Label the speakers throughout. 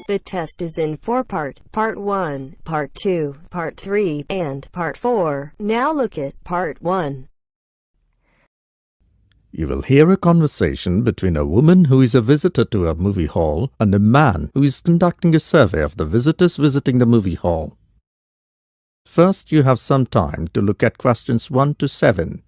Speaker 1: The test is in 4 parts: Part 1, Part 2, Part 3, and Part 4. Now look at Part 1.
Speaker 2: You will hear a conversation between a woman who is a visitor to a movie hall and a man who is conducting a survey of the visitors visiting the movie hall. First, you have some time to look at questions 1 to 7.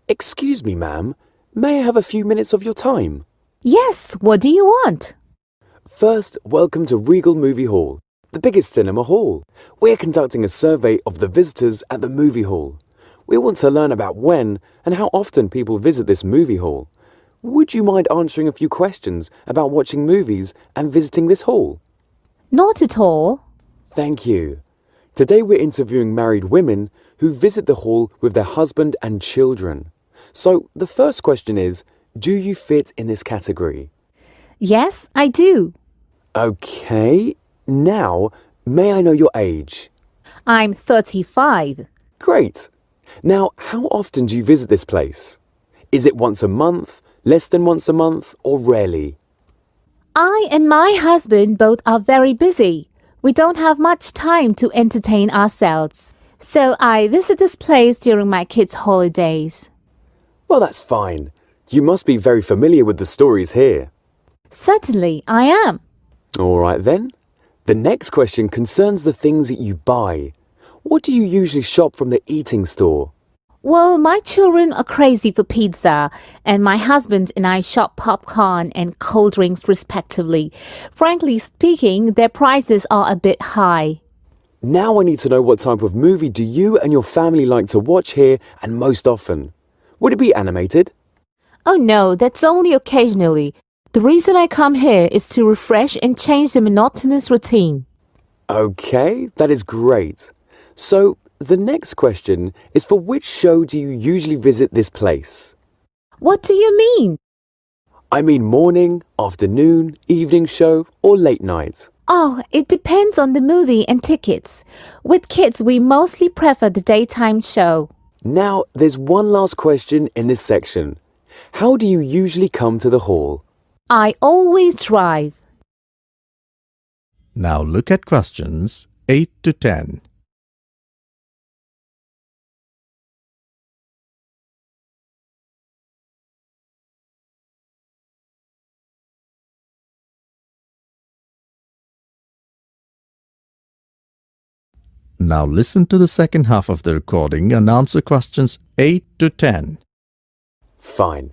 Speaker 3: Excuse me, ma'am. May I have a few minutes of your time?
Speaker 4: Yes, what do you want?
Speaker 3: First, welcome to Regal Movie Hall, the biggest cinema hall. We're conducting a survey of the visitors at the movie hall. We want to learn about when and how often people visit this movie hall. Would you mind answering a few questions about watching movies and visiting this hall?
Speaker 4: Not at all.
Speaker 3: Thank you. Today we're interviewing married women who visit the hall with their husband and children. So the first question is, do you fit in this category?
Speaker 4: Yes, I do.
Speaker 3: Okay. Now, may I know your age?
Speaker 4: I'm 35.
Speaker 3: Great. Now, how often do you visit this place? Is it once a month, less than once a month, or rarely?
Speaker 4: I and my husband both are very busy. We don't have much time to entertain ourselves. So I visit this place during my kids' holidays.
Speaker 3: Well, that's fine. You must be very familiar with the stories here.
Speaker 4: Certainly, I am.
Speaker 3: All right then. The next question concerns the things that you buy. What do you usually shop from the eating store?
Speaker 4: Well, my children are crazy for pizza, and my husband and I shop popcorn and cold drinks respectively. Frankly speaking, their prices are a bit high.
Speaker 3: Now I need to know what type of movie do you and your family like to watch here and most often? Would it be animated?
Speaker 4: Oh no, that's only occasionally. The reason I come here is to refresh and change the monotonous routine.
Speaker 3: Okay, that is great. So, the next question is, for which show do you usually visit this place?
Speaker 4: What do you mean?
Speaker 3: I mean morning, afternoon, evening show, or late night?
Speaker 4: Oh, it depends on the movie and tickets. With kids, we mostly prefer the daytime show.
Speaker 3: Now, there's one last question in this section. How do you usually come to the hall?
Speaker 4: I always drive.
Speaker 2: Now look at questions 8 to 10. Now listen to the second half of the recording and answer questions 8 to 10.
Speaker 3: Fine.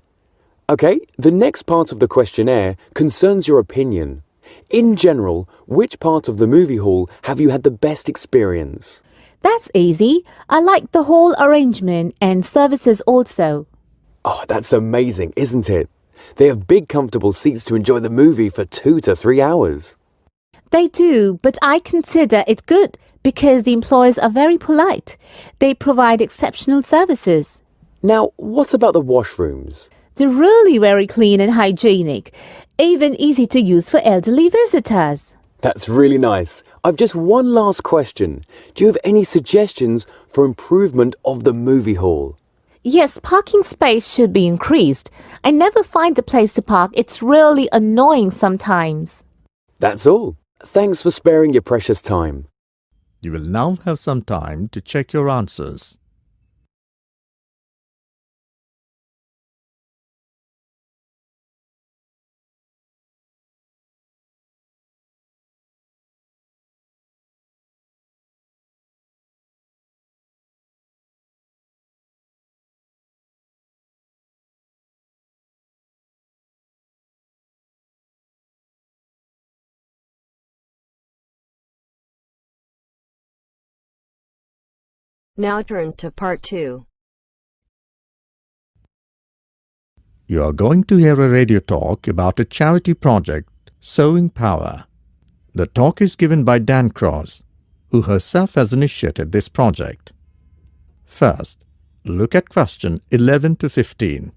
Speaker 3: Okay, the next part of the questionnaire concerns your opinion. In general, which part of the movie hall have you had the best experience?
Speaker 4: That's easy. I like the whole arrangement and services also.
Speaker 3: Oh, that's amazing, isn't it? They have big comfortable seats to enjoy the movie for 2 to 3 hours.
Speaker 4: They do, but I consider it good because the employees are very polite. They provide exceptional services.
Speaker 3: Now, what about the washrooms?
Speaker 4: They're really very clean and hygienic, even easy to use for elderly visitors.
Speaker 3: That's really nice. I've just one last question. Do you have any suggestions for improvement of the movie hall?
Speaker 4: Yes, parking space should be increased. I never find a place to park. It's really annoying sometimes.
Speaker 3: That's all. Thanks for sparing your precious time.
Speaker 2: You will now have some time to check your answers.
Speaker 1: Now turns to part 2.
Speaker 2: You are going to hear a radio talk about a charity project, Sowing Power. The talk is given by Dan Cross, who herself has initiated this project. First, look at question 11 to 15.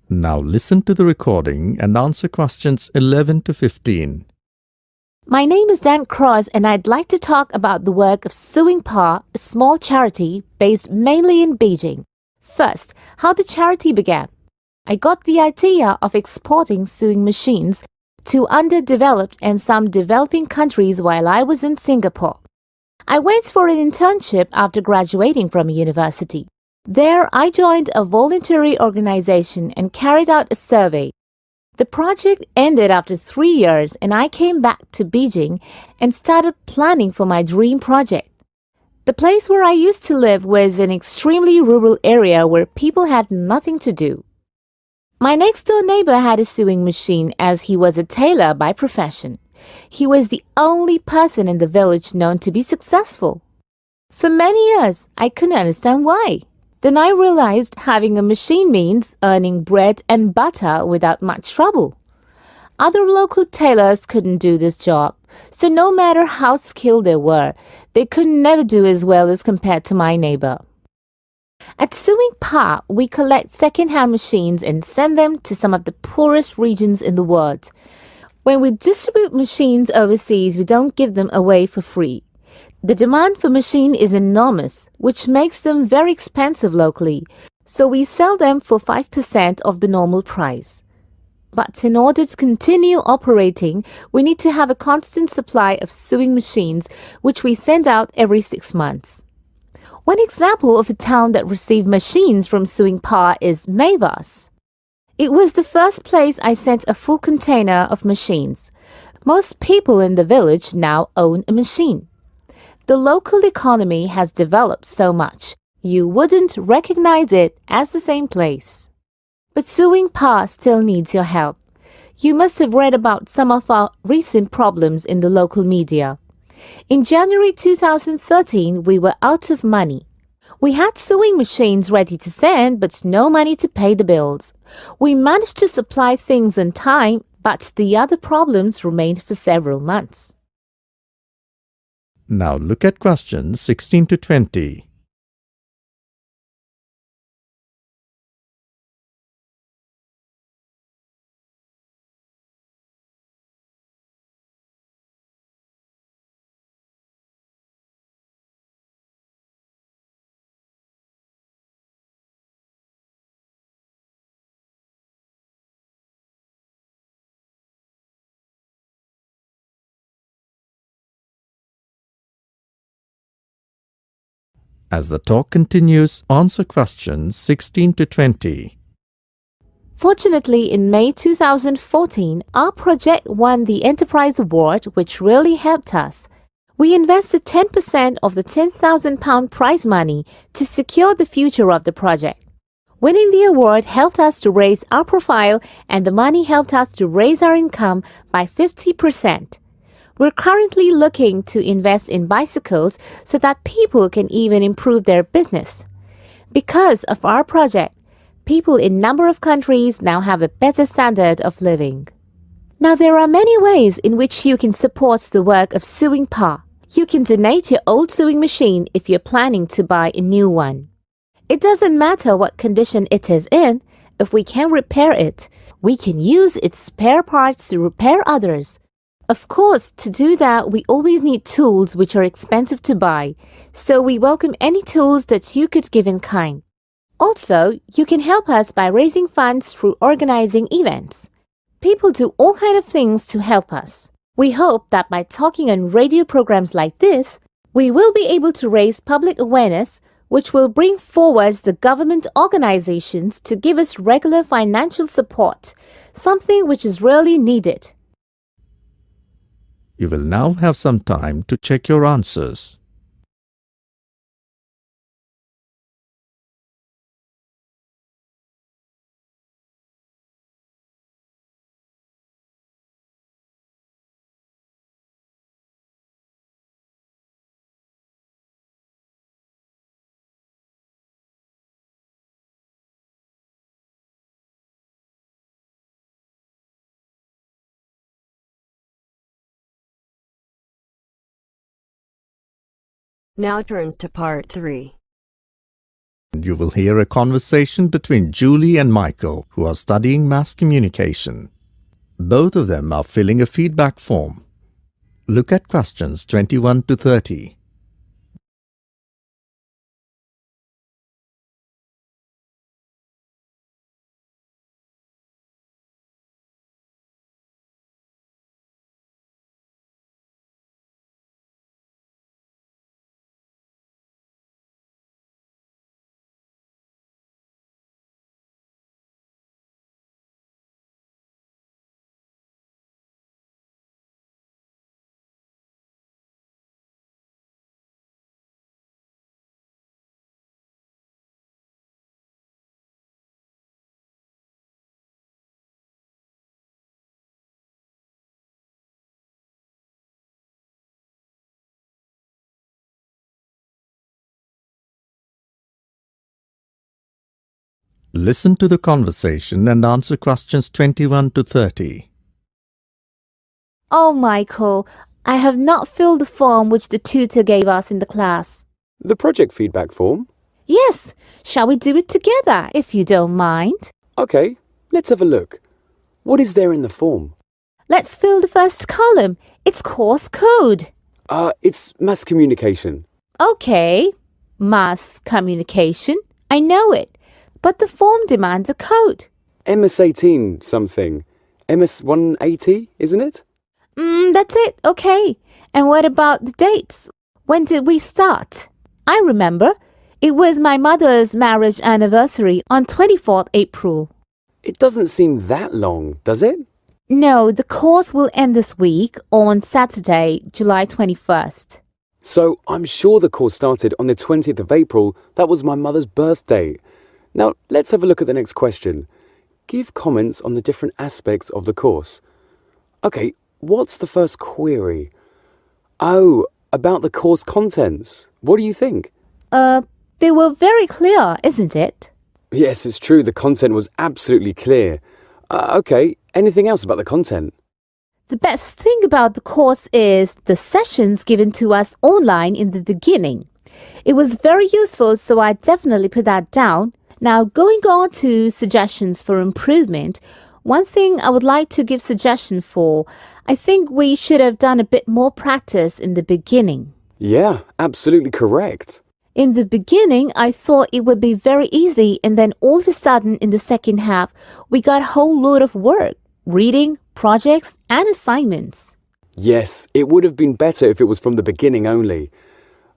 Speaker 2: Now listen to the recording and answer questions 11 to 15.
Speaker 4: My name is Dan Cross and I'd like to talk about the work of Sewing Pa, a small charity based mainly in Beijing. First, how the charity began. I got the idea of exporting sewing machines to underdeveloped and some developing countries while I was in Singapore. I went for an internship after graduating from university. There, I joined a voluntary organization and carried out a survey. The project ended after 3 years and I came back to Beijing and started planning for my dream project. The place where I used to live was an extremely rural area where people had nothing to do. My next-door neighbor had a sewing machine as he was a tailor by profession. He was the only person in the village known to be successful. For many years, I couldn't understand why. Then I realized having a machine means earning bread and butter without much trouble. Other local tailors couldn't do this job, so no matter how skilled they were, they could never do as well as compared to my neighbor. At Sewing Pa, we collect second-hand machines and send them to some of the poorest regions in the world. When we distribute machines overseas, we don't give them away for free. The demand for machine is enormous, which makes them very expensive locally, so we sell them for 5% of the normal price. But in order to continue operating, we need to have a constant supply of sewing machines, which we send out every 6 months. One example of a town that received machines from Sewing Pa is Maivas. It was the first place I sent a full container of machines. Most people in the village now own a machine. The local economy has developed so much, you wouldn't recognize it as the same place. But Sewing Pa still needs your help. You must have read about some of our recent problems in the local media. In January 2013, we were out of money. We had sewing machines ready to send, but no money to pay the bills. We managed to supply things in time, but the other problems remained for several months.
Speaker 2: Now look at questions 16 to 20. As the talk continues, answer questions 16 to 20.
Speaker 4: Fortunately, in May 2014, our project won the Enterprise Award, which really helped us. We invested 10% of the £10,000 prize money to secure the future of the project. Winning the award helped us to raise our profile, and the money helped us to raise our income by 50%. We're currently looking to invest in bicycles so that people can even improve their business. Because of our project, people in a number of countries now have a better standard of living. Now, there are many ways in which you can support the work of Sewing Pa. You can donate your old sewing machine if you're planning to buy a new one. It doesn't matter what condition it is in. If we can repair it, we can use its spare parts to repair others. Of course, to do that, we always need tools which are expensive to buy, so we welcome any tools that you could give in kind. Also, you can help us by raising funds through organizing events. People do all kinds of things to help us. We hope that by talking on radio programs like this, we will be able to raise public awareness, which will bring forward the government organizations to give us regular financial support, something which is really needed.
Speaker 2: You will now have some time to check your answers.
Speaker 1: Now turns to part 3.
Speaker 2: You will hear a conversation between Julie and Michael, who are studying mass communication. Both of them are filling a feedback form. Look at questions 21 to 30. Listen to the conversation and answer questions 21 to 30.
Speaker 4: Oh, Michael, I have not filled the form which the tutor gave us in the class.
Speaker 3: The project feedback form?
Speaker 4: Yes, shall we do it together, if you don't mind?
Speaker 3: Okay, let's have a look. What is there in the form?
Speaker 4: Let's fill the first column. It's course code.
Speaker 3: It's mass communication.
Speaker 4: Okay, mass communication. I know it. But the form demands a code.
Speaker 3: MS-18 something. MS-180, isn't it?
Speaker 4: That's it. Okay. And what about the dates? When did we start? I remember. It was my mother's marriage anniversary on 24th April.
Speaker 3: It doesn't seem that long, does it?
Speaker 4: No, the course will end this week on Saturday, July 21st.
Speaker 3: So I'm sure the course started on the 20th of April. That was my mother's birthday. Now, let's have a look at the next question. Give comments on the different aspects of the course. Okay, what's the first query? Oh, about the course contents. What do you think?
Speaker 4: They were very clear, isn't it?
Speaker 3: Yes, it's true. The content was absolutely clear. Okay, anything else about the content?
Speaker 4: The best thing about the course is the sessions given to us online in the beginning. It was very useful, so I definitely put that down. Now, going on to suggestions for improvement, one thing I would like to give suggestion for, I think we should have done a bit more practice in the beginning.
Speaker 3: Yeah, absolutely correct.
Speaker 4: In the beginning, I thought it would be very easy, and then all of a sudden in the second half, we got a whole load of work, reading, projects, and assignments.
Speaker 3: Yes, it would have been better if it was from the beginning only.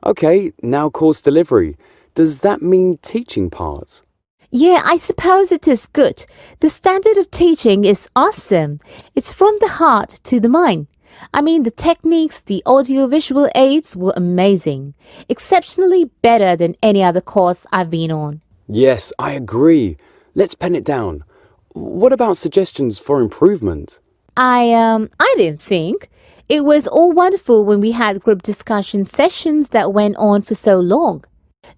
Speaker 3: Okay, now course delivery. Does that mean teaching part?
Speaker 4: Yeah, I suppose it is good. The standard of teaching is awesome. It's from the heart to the mind. I mean, the techniques, the audiovisual aids were amazing. Exceptionally better than any other course I've been on.
Speaker 3: Yes, I agree. Let's pen it down. What about suggestions for improvement?
Speaker 4: I didn't think. It was all wonderful when we had group discussion sessions that went on for so long.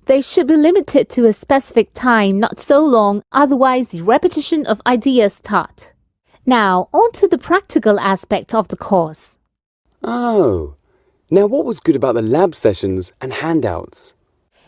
Speaker 4: They should be limited to a specific time, not so long, otherwise the repetition of ideas start. Now, on to the practical aspect of the course.
Speaker 3: Oh, now what was good about the lab sessions and handouts?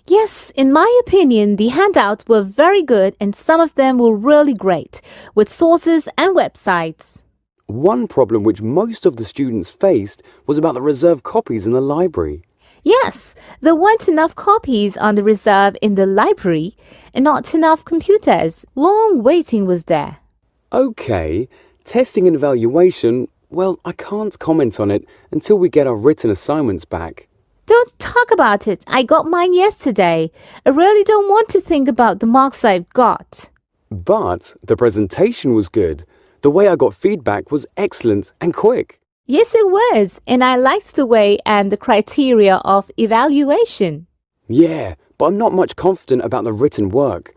Speaker 4: Yes, in my opinion, the handouts were very good and some of them were really great, with sources and websites.
Speaker 3: One problem which most of the students faced was about the reserved copies in the library.
Speaker 4: Yes, there weren't enough copies on the reserve in the library and not enough computers. Long waiting was there.
Speaker 3: Okay, testing and evaluation, well, I can't comment on it until we get our written assignments back.
Speaker 4: Don't talk about it. I got mine yesterday. I really don't want to think about the marks I've got.
Speaker 3: But the presentation was good. The way I got feedback was excellent and quick.
Speaker 4: Yes, it was. And I liked the way and the criteria of evaluation.
Speaker 3: Yeah, but I'm not much confident about the written work.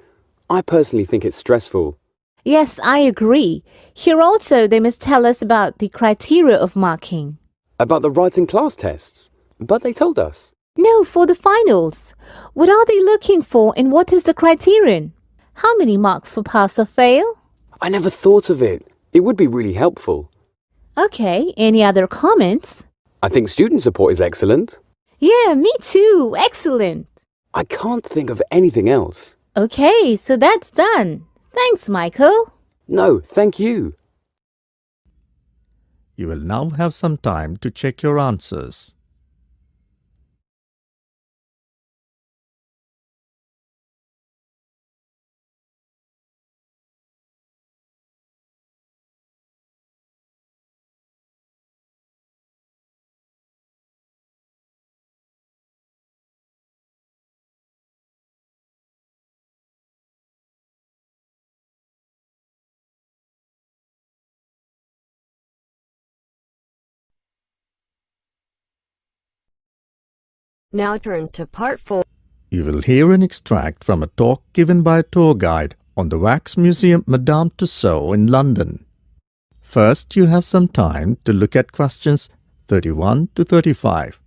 Speaker 3: I personally think it's stressful.
Speaker 4: Yes, I agree. Here also they must tell us about the criteria of marking.
Speaker 3: About the writing class tests. But they told us.
Speaker 4: No, for the finals. What are they looking for and what is the criterion? How many marks for pass or fail?
Speaker 3: I never thought of it. It would be really helpful.
Speaker 4: Okay, any other comments?
Speaker 3: I think student support is excellent.
Speaker 4: Yeah, me too. Excellent.
Speaker 3: I can't think of anything else.
Speaker 4: Okay, so that's done. Thanks, Michael.
Speaker 3: No, thank you.
Speaker 2: You will now have some time to check your answers.
Speaker 1: Now turns to part 4.
Speaker 2: You will hear an extract from a talk given by a tour guide on the Wax Museum Madame Tussauds in London. First, you have some time to look at questions 31 to 35.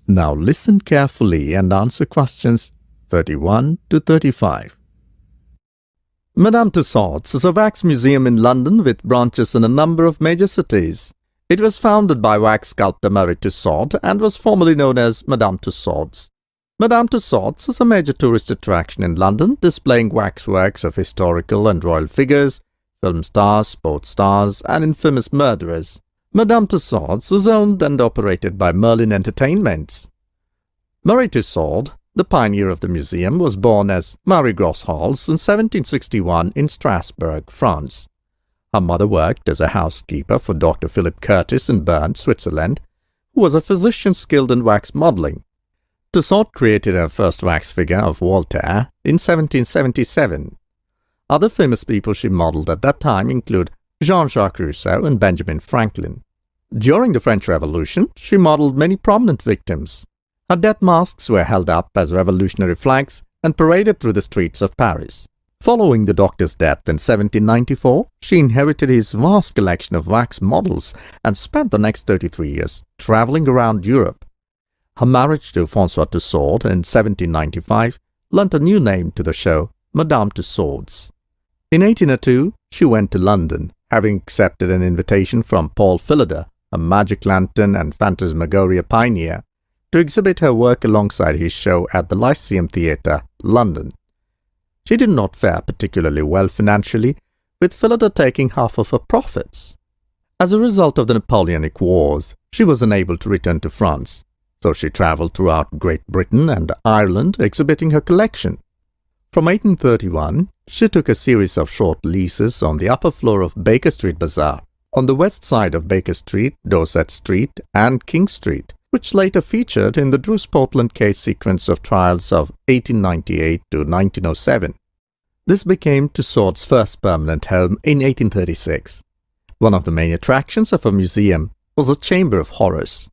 Speaker 2: Now listen carefully and answer questions 31 to 35. Madame Tussauds is a wax museum in London with branches in a number of major cities. It was founded by wax sculptor Marie Tussaud and was formerly known as Madame Tussauds. Madame Tussauds is a major tourist attraction in London, displaying waxworks of historical and royal figures, film stars, sports stars, and infamous murderers. Madame Tussauds is owned and operated by Merlin Entertainments. Marie Tussaud, the pioneer of the museum, was born as Marie Grosshals in 1761 in Strasbourg, France. Her mother worked as a housekeeper for Dr. Philip Curtis in Bern, Switzerland, who was a physician skilled in wax modeling. Tussaud created her first wax figure of Voltaire in 1777. Other famous people she modeled at that time include Jean-Jacques Rousseau and Benjamin Franklin. During the French Revolution, she modeled many prominent victims. Her death masks were held up as revolutionary flags and paraded through the streets of Paris. Following the doctor's death in 1794, she inherited his vast collection of wax models and spent the next 33 years traveling around Europe. Her marriage to François Tussaud in 1795 lent a new name to the show, Madame Tussauds. In 1802, she went to London, having accepted an invitation from Paul Philidor, a magic lantern and phantasmagoria pioneer, to exhibit her work alongside his show at the Lyceum Theatre, London. She did not fare particularly well financially, with Philidor taking half of her profits. As a result of the Napoleonic Wars, she was unable to return to France, so she travelled throughout Great Britain and Ireland exhibiting her collection. From 1831, she took a series of short leases on the upper floor of Baker Street Bazaar, on the west side of Baker Street, Dorset Street, and King Street, which later featured in the Drews Portland case sequence of trials of 1898 to 1907. This became Tussaud's first permanent home in 1836. One of the main attractions of her museum was a Chamber of Horrors.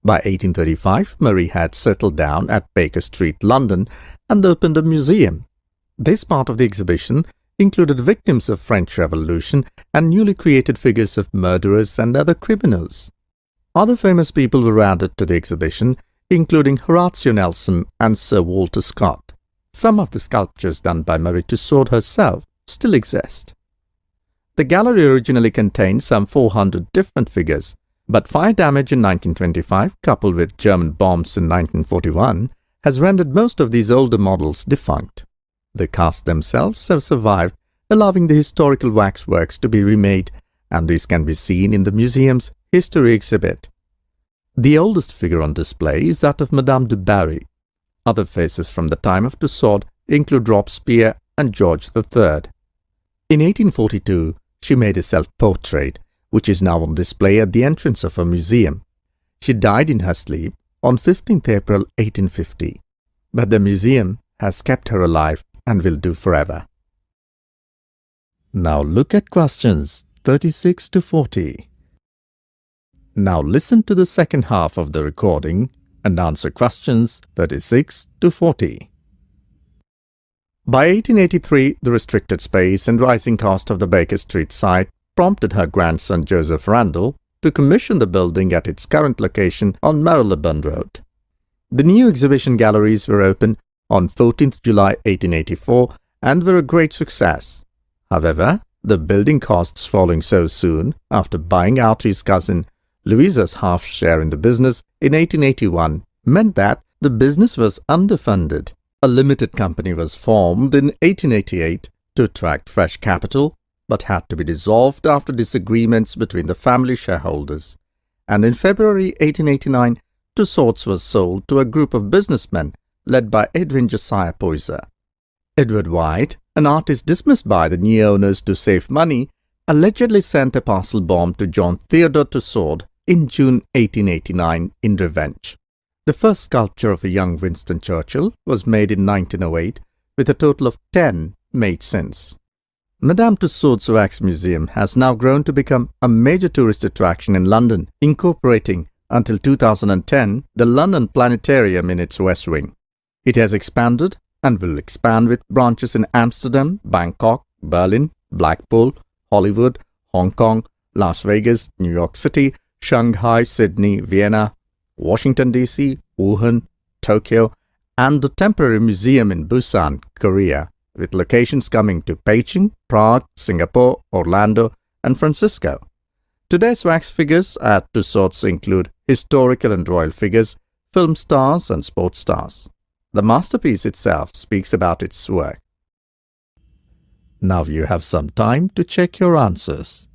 Speaker 2: By 1835, Marie had settled down at Baker Street, London, and opened a museum. This part of the exhibition included victims of French Revolution and newly created figures of murderers and other criminals. Other famous people were added to the exhibition, including Horatio Nelson and Sir Walter Scott. Some of the sculptures done by Marie Tussaud herself still exist. The gallery originally contained some 400 different figures, but fire damage in 1925, coupled with German bombs in 1941, has rendered most of these older models defunct. The casts themselves have survived, allowing the historical waxworks to be remade, and these can be seen in the museum's history exhibit. The oldest figure on display is that of Madame du Barry. Other faces from the time of Tussaud include Robespierre and George III. In 1842, she made a self-portrait, which is now on display at the entrance of her museum. She died in her sleep on 15th April 1850, but the museum has kept her alive and will do forever. Now look at questions 36 to 40. Now listen to the second half of the recording and answer questions 36 to 40. By 1883, the restricted space and rising cost of the Baker Street site prompted her grandson Joseph Randall to commission the building at its current location on Marylebone Road. The new exhibition galleries were opened on 14th July 1884 and were a great success. However, the building costs falling so soon after buying out his cousin Louisa's half share in the business in 1881 meant that the business was underfunded. A limited company was formed in 1888 to attract fresh capital, but had to be dissolved after disagreements between the family shareholders. And in February 1889, Tussauds was sold to a group of businessmen led by Edwin Josiah Poyser. Edward White, an artist dismissed by the new owners to save money, allegedly sent a parcel bomb to John Theodore Tussaud in June 1889 in revenge. The first sculpture of a young Winston Churchill was made in 1908, with a total of 10 made since. Madame Tussauds Wax Museum has now grown to become a major tourist attraction in London, incorporating, until 2010, the London Planetarium in its West Wing. It has expanded and will expand with branches in Amsterdam, Bangkok, Berlin, Blackpool, Hollywood, Hong Kong, Las Vegas, New York City, Shanghai, Sydney, Vienna, Washington DC, Wuhan, Tokyo, and the temporary museum in Busan, Korea, with locations coming to Beijing, Prague, Singapore, Orlando, and Francisco. Today's wax figures at Tussauds include historical and royal figures, film stars, and sports stars. The masterpiece itself speaks about its work. Now you have some time to check your answers.